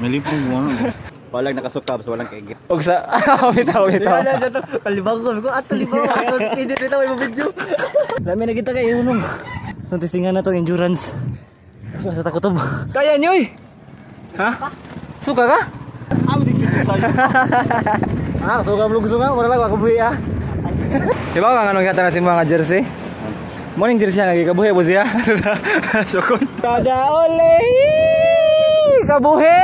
Melipong mo ano. Walang nakasuka, basta walang kaigit. Og sa bitaw. Kalibang ko ato libaw. Hindi dito may video. Dami na kita kay unong. So testingan na to endurance. Sa takotob. Kaya nyo eh. Ha? Suka ka? Suka belum sunga, wala lang ako buhi ah. Diba kang anong yata na si mga jersey? Morning jersey nga kabuhi po siya. Sukon. Kada ole. Kabuhi.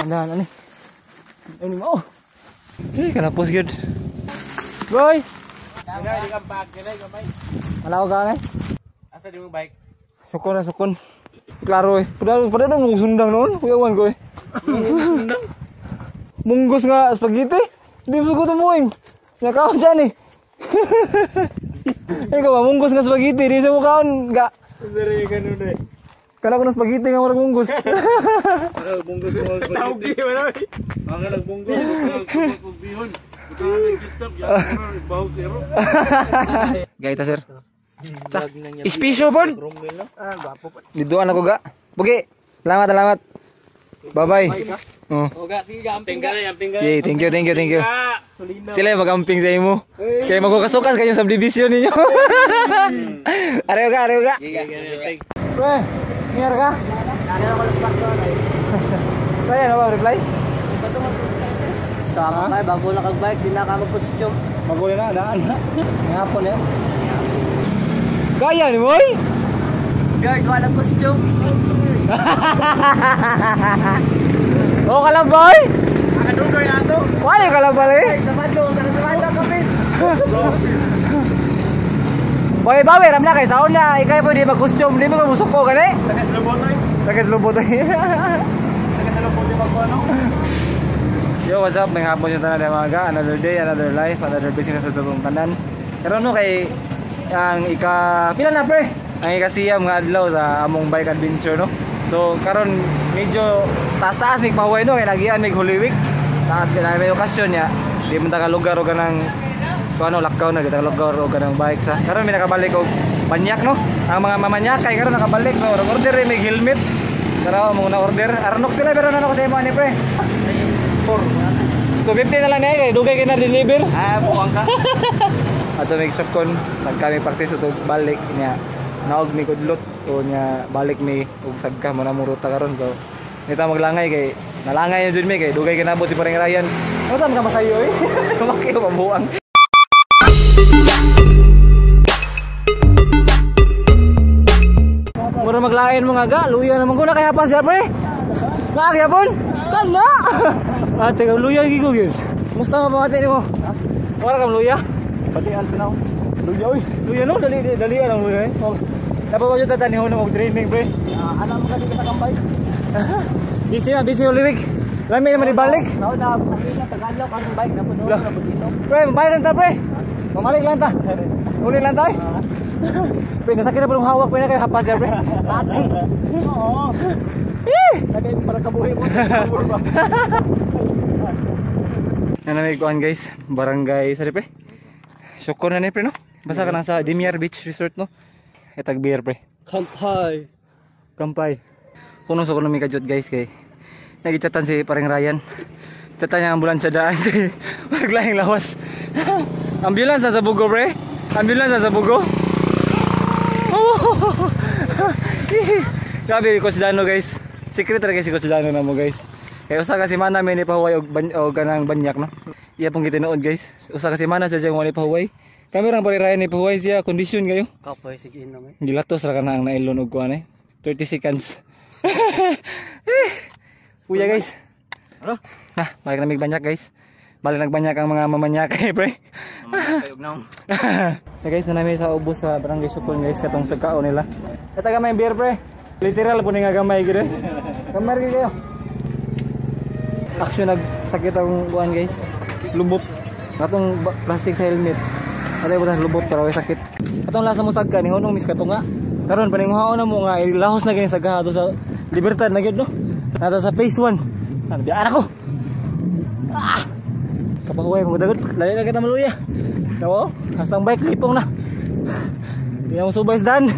Ano ni? Ini mo. Kanapos gyud. Boy. Gay di ka bag, gay gamay. Alaw ka nga. Asa di mo bike? Sukon. Klaro eh. Padahal mo sundang noon, kuyawan ko eh. Munggos nga spaghetti. Hindi mo sugot mo eh. Nakaw dyan eh. Ikaw ba, munggos nga spaghetti. Di sa mukhaon nga. Sari ganun eh. Kala ko na spaghetti nga marang munggos. Bunggos mo. Tawgi wala. Ang nagbunggos, nagbihon. Bukan nagkitab ya, bahog zero. Gaita sir. Ispisyo po. Gwapo po. Diduan ako ga. Bugi. Salamat. Bye-bye. Oga, sige gamping ka. Yay, thank you. Sila yung magamping sa imo. Kaya magkukasukas kayo sa subdivision ninyo. Areo ka. Weh, niyar ka? Kaya na ba reply? Sama kay bago na kag bike, di na ka magposisyon. Magulo na, daan na. Ngapon yan. Kaya ni Moy? Guard, wala posisyon. Oh, kalamboy? Akadugoy na to. Wala yung kalambal eh. Samado kami. Boy, bawi, ram na kayo. Saon na, ikay pwede mag-costume. Di mo ka musok ko, gani? Sakit lubotoy. Yo, what's up? May hapon yung tanan mga ga. Another day, another life, another business sa itong tanan. Pero no, kay ang pila na pre? Ang ikasiyam nga adlaw sa among bike adventure, no? So, karon medyo taas-taas mig pahuway, no? Kaya nagian mig Holy Week. Taas ka na may okasyon niya. Di man ta ka lugar o ganang lockdown na, kita lugar o ganang bike sa. Karon may nakabalik og panyak, no? Ang mga mamanyak kay karon nakabalik, no? Order may helmet. Pero mo na order. Arnok pila pero nano ko sa imo ani pre? 250 na lang niya kay dugay kay na deliver. Buwang ka. Ato may sokon pagka may practice ito balik niya. Naog mi kudlot o niya balik mi ug sagka mo na muruta karon so nita maglangay kay nalangay jud mi kay dugay kinabot si Paring Ryan. Ano saan ka masayo eh? Kumaki ko mabuang. Mura maglain mo nga ga, luya naman ko na kaya pa siya pre. Kaya pon. Kana. Ate ka luya gigo gyud. Musta nga ba ate mo? Wala kang luya? Pati alsinaw. Luya oy. Luya no dali lang luya eh. Dapat ko jud tatanihon og training pre. Alam mo ka di kita kambay. Busy ulit. Lami naman ibalik. Now na tagadlaw kang bike na puno na butino. Pre, mamalik lang ta pre. Mamalik lang ta. Ulit lang tayo. Pre, nasakit na pa ng hawak pre na kayo hapas ka pre. Tatay. Oo. Lagay mo para kabuhi mo. Nanamiguan guys, barangay sa pre. Syukur na ni pre no. Basta ka lang sa Dimiar Beach Resort no. Etag beer pre. Kampay. Puno sa ekonomi kajot guys kay nagichatan si Paring Ryan. Chatan niya ang ambulansya daan. Maglayang lawas. Ambulans sa Bugo pre. Ambulans sa Bugo. Grabe Coach Dano guys. Secretary kasi Coach Dano na mo guys. Kaya usa kasi mana may ni pahuway og kanang banyak no. Iya pong gitinuod guys. Usa kasi mana sa jang wali pahuway. Kami rang Paring Ryan ni pahuway siya kondisyon kayo. Kapoy sige naman. Gilatos ra kana ang nailon og kuan eh. 30 seconds. Kuya guys. Ano? Nah, balik na mig banyak guys. Balik nagbanyak ang mga mamanyak eh pre. Kayog na. Hey guys, nanami sa ubos sa Barangay Sukon guys katong sagkao nila. Ito gamay beer pre. Literal po nga gamay gid. Gamay gid kayo. Action nagsakit ang buwan guys. Lubot. Katong plastic sa helmet. Atay butas lubot pero sakit. Katong lasa mo sagka ni hunong mis katunga. Karon paninguhaon na mo nga ilahos na gani sagka ato sa Libertad na gid no. Nata sa phase 1. Ano diyan ako? Ah! Kapahuway mo dagot. Layo na kita maluya. Tawo, hastang bike lipong na. Di na mo subay dan.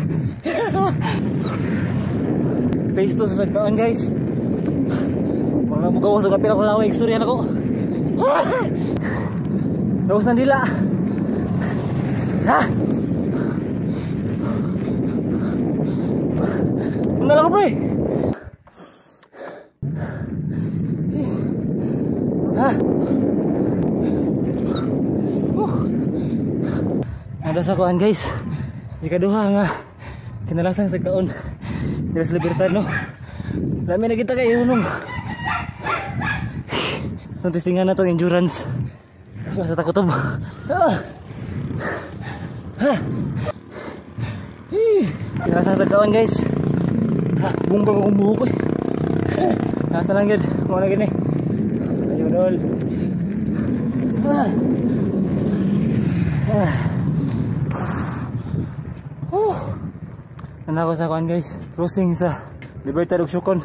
Phase 2 sa sagkaan guys. Mugawas ang kapila ko lawig. Sorry ako. Lawas ng dila. Ha? Punta lang ko pre. Ha? Ada sa kuan guys. Ikaduha nga kinalasang sa kaon. Dira sa Libertad no. Lami na kita kay unong. Itong testingan na itong endurance. Sa takotob. Nasa tagawan guys. Bumbang akong buho ko eh. Nasa lang yun. Mga na gini. Ayun all. Nandako sa kuan guys. Crossing sa Libertad ug Sukon.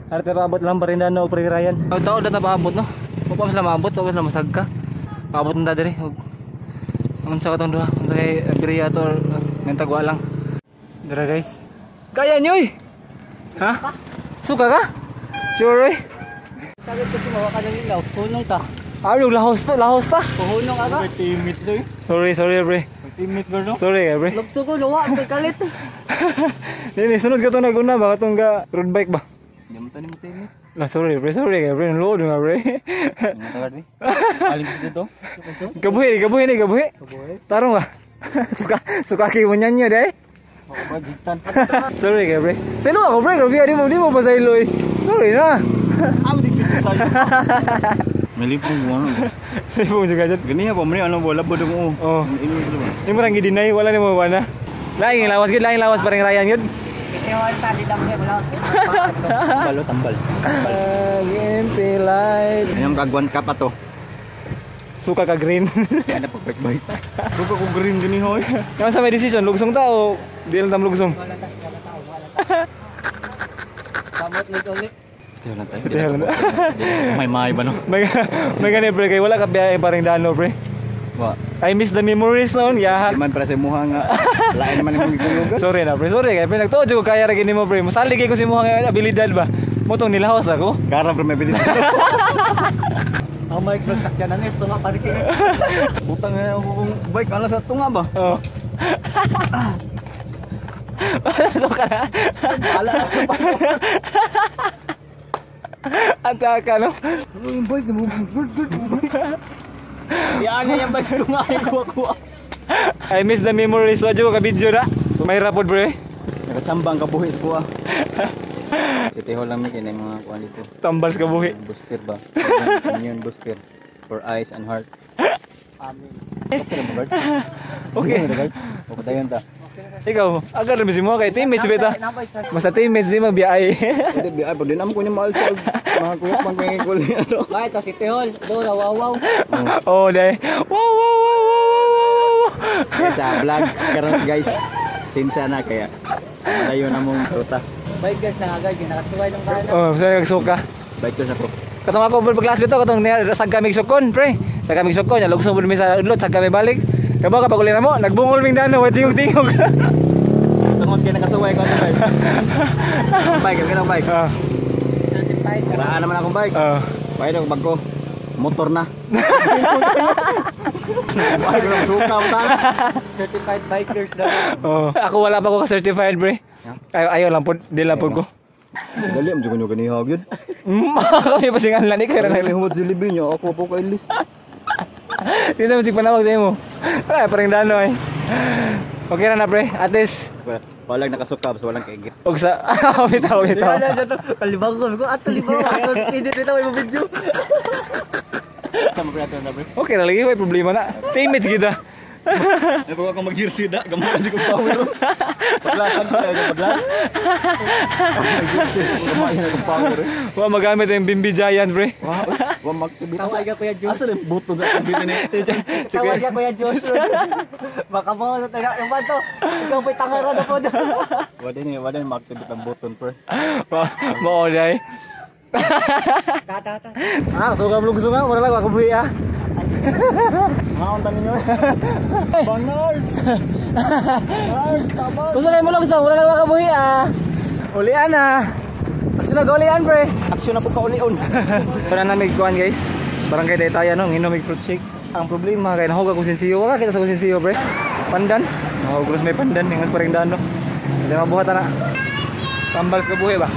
Arte paabot lang pa rin na o pre-Ryan. Tao na paabot no. Kung sila maabot, huwag sila masagka. Paabot na dali. Ang sa katong duha. Ang sa kay Agria to or mentagwa lang. Dara guys. Kaya nyo eh. Ha? Suka ka? Sure eh. Sagad kasi mawaka ng ilaw. Punong ta. Yung lahos pa. Puhunong aga. Teammates doy. Sorry pre. Teammates ba no? Sorry pre. Lugso ko luwa ang kalit. Dili sunod ka to naguna ba katong ga road bike ba? Di mo tani mo teammate. La sorry pre pre. Load nga pre. Tagad ni. Alim sa dito. Kabuhi. Tarong ba? Suka kay mo nyanyo dai. Magitan. Sorry pre. Sino ako pre? Grabe di mo pa sa iloy. Sorry na. Amo sig dito tayo. Melipong mo ano. Lipong juga jud. Gani pa mri ano bola bodong mo. Oh. Ini mo rang gidinay wala ni mo bana. Laing lawas parang Ryan gud. Ewan tadi lang siya malawas kita. Tambal. MP light. Ayam kagwan ka pa to. Suka ka green. Ada pa bike. Suka ko green gani hoy. Yang sa may decision lugsong ta o di lang tam lugsong. Kamot ulit. May ba no? May gani pre kay wala ka biyahe parang dano pre. Wa. I miss the memories noon. Yaha. Di man para sa muha nga. Lain naman imong gigulugan. Sorry na pre. Kay pre nagtuo jud ko kaya ra gini mo pre. Musalig ko si muha nga abilidad ba. Motong nilahos ako. Gara pre may bilis. Ang mic nagsakyan na nesto nga pare kini. Butang nga akong bike ala sa tunga ba? Oh. So ka na. Ala. Ataka no. Yung bike mo. Yan yung bike ko nga kuha. I miss the memories. Wadyo ka video na. May rapod pre. Nakachambang ka buhis ko ah. Sitiho lang mi kinay mga kuan dito. Tambals ka buhi. Booster ba? Immune booster for eyes and heart. Amin. Okay mo guard? Okay. Okay dayon ta. Ikaw, agar na mo kay teammates beta. Basta teammates di mabiyahe. Hindi biya pag din amo ko ni maal sa mga kuya pang kay ko ni ano. Bakit to si Tehol? Do na wow. Oh, dai. Wow. Kaya sa vlogs karon guys. Sinsa na kaya. Malayo na mong ruta. Bike guys na agad ginakasuway ng kanan. Oh, saya nagsuka. Bike to sa pro. Katong ako pagklas bito katong sa kami sukon, pre. Sa kami sukon, ya lugsong mi sa udlot sa kami balik. Kabo ka paguli na mo, nagbungol ming dano, wa tingog. Tungod kay nakasuway ko sa bike. Bike, kanang bike. Certified. Karaan naman akong bike. Pwede ko bagko. Motor na. Wala ko nang suka mo tala. Certified bikers daw. Oh, ako wala pa ko ka certified, pre. Ayaw lang pod, di lang pod ko. Dali am jud ko ganihag yun. Kami pasingan lan ikaw Kaya ra. humot dilibi niyo ako po kay list. Dito mo sig panawag sa imo. Ay, parang dano ay. Okay na pre, at least Walang nakasuka basta walang kaigit. og sa bitaw. Kalibang ko at kalibang. Hindi na may video. Sama priyato na bro. Okay na lagi, may problema na. Teammates kita. Ako akong mag-jersey da, gamay di ko power. Paglasan ko tayo paglas. Mag-jersey, gamay na ko power. Wa magamit yung Bimbi Giant, pre. Wa mag-tibita. Tawag ka Kuya Josh. Asa yung buto sa computer ni? Tawag ka Kuya Josh. Baka mo sa taga yung bato. Ikaw pa'y tangara na po. Wala din mag-tibita ang button pre. Mao dai. Tata. So gablog sunga, wala lang ako buhi ah. Mga unta ninyo. Bangers. Gusto kayo mo lang sa wala lang ako buhi ah. Ulian ah. nag-ulian pre. Aksyon na po kauli-on. Para namig kuan guys. Barangay Daytaya no, inomig fruit shake. Ang problema kay nahog ako sinsiyo. Wala kita sa sinsiyo pre. Pandan. Nahog cross may pandan ingas paring dano. Hindi mabuhat na. Tambal sa kabuhi ba?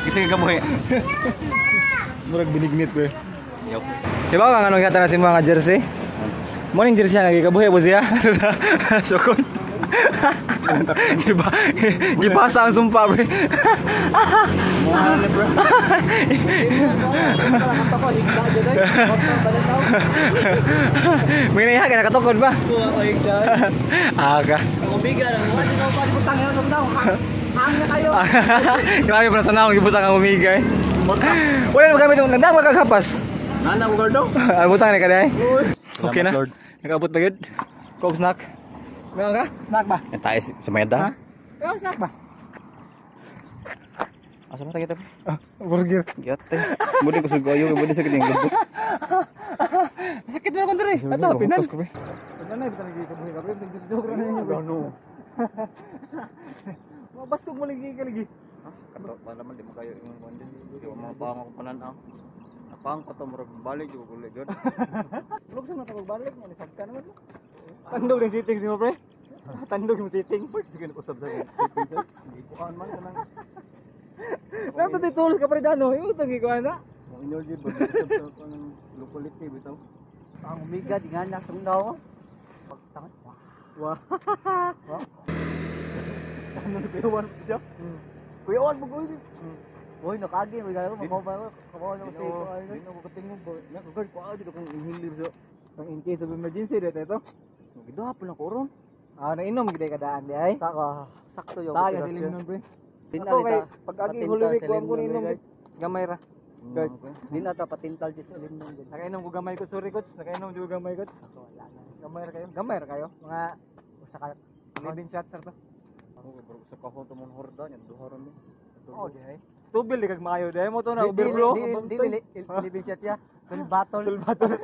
Gising ka buhi. Murag binignit pre. Yo. Diba ang anong gata na si mga jersey? Morning jersey nga gikabuhi po siya. Sokon. Diba? Gipasa ang sumpa pre. Mohon bro. May naiha ka nakatukod ba? Aga. Umiga lang. Ano daw pa di butang yan sa daw. Hang na kayo. Grabe pa sa naong gibutang ang umiga eh. Wala na magamit yung nandang magkakapas. Nana ko gardo. Butang na ka na eh. Okay na. Lord. Nakaabot ba yun? Coke snack. Meron ka? Snack ba? Tayo sa mayada. Ha? Meron snack ba? Asa mo kita? Burger. Giyate. Mudi ko sugayo, mudi sakit yung gubot. Sakit na ako dali. Ato, pinan. Pinan na, ibutan lagi kabuhi. Kapag nagdidobra na ninyo. Ano? Mabas ko mo lagi ka lagi. Kato, malaman di mo kayo yung kundi. Di mo mga pang ako pananaw. Napang ko to, murag balik yung kulit yun. Tulog sa mga balik niya, nisab ka naman mo. Tandog ng settings mo pre. Tandog yung settings. Sige na usap sa settings. Hindi ko kaan man ka lang. Nato di tulog ka pre dano. Yung utang ikuha na. Ang energy ba? Usap sa kanang locality bitaw. Ang umiga di nga na sundaw. Pagtangan. Wah. Ano na kuyawan mo siya? Kuyawan mo guys. Uy, nakagi mo gayo mo ba? Kamo na Hindi na ko katingog ba? Nakagard ko agad akong inhaler sa... In case of emergency dito ito. Nagidahapon lang ko ron. Ah, nainom gid ka daan di ay. Saka sakto yung Sayang silim nun pre. Din Ako kay na pag agi Holy Week ko ko inom gamay ra. Guard. din na ta patintal di sa lim nun. Nakainom ko gamay ko sorry coach. Nakainom ko gamay coach. Wala na. Gamay ra kayo. Gamay ra kayo. Mga Usa ka 11 shots ra to. Ako bro sa kahon to mon horda nya duharon ni. Oh, di ay. Tubil di kag maayo di mo to na overflow. Di libin siya siya. Tul battle. Tul battle.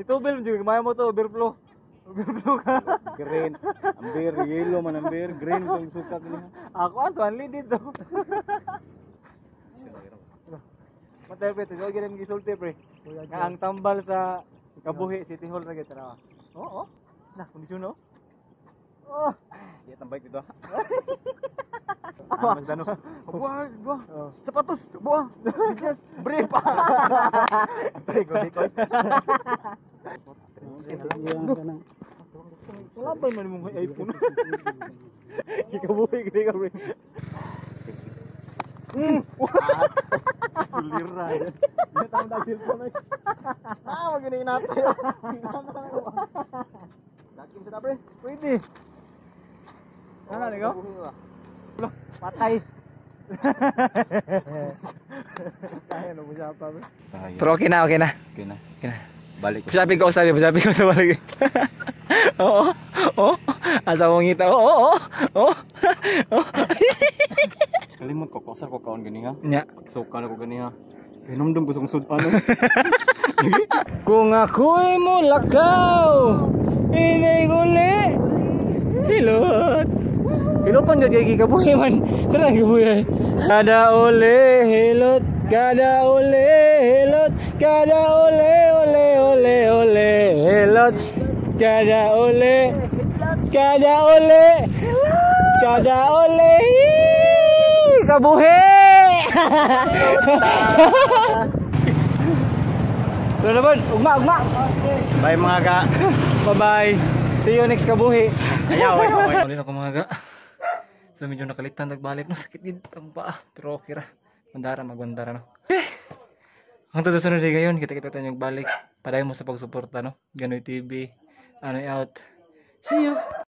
Itubil mo jud maayo mo to overflow. Overflow ka. Green, amber, yellow man amber, green kung suka niya. Ako ang tuanli dito. Matay pre, ito gina gisulti pre. Nga ang tambal sa Kabuhi City Hall ra gyud tara. Oo. Na, kondisyon no. Oh, Di tambay dito. mas dano. Buah, buah. Sapatos, buah. Bijas, brief. Go. Wala pa man mong iPhone. Kikabuhi gini ka pre. Kulira. Hindi tama dahil po na. Magiging natin. Dakim sa pre. Pwede. Ano niyo? Patay. Kaya no mo siya pa. Pero okay na. Okay na. Balik ko. Sabi ko sa balik. Oo. Asa mo ngita. Oo. Kalimot ko sa ko kaon gani ha. Nya. Suka na ko gani ha. Hinumdum ko sa sudan. Kung ako'y mulakaw, iniguli. Hilot. Hiloton jud kay Kabuhi man. Tara Kabuhi. Kada uli hilot, kada uli hilot, kada uli hilot. Kada uli Kabuhi. Ano naman? Ugma. Bye mga ka. Bye-bye. See you next Kabuhi. Ayaw. Ulit ako mga ga. So medyo nakalitan nagbalik no, sakit gid ang paa pero okay ra. Magwandara no. Ang susunod day gayon kita tayo balik. Padayon mo sa pagsuporta no. Ganoy TV. Ano out. See you.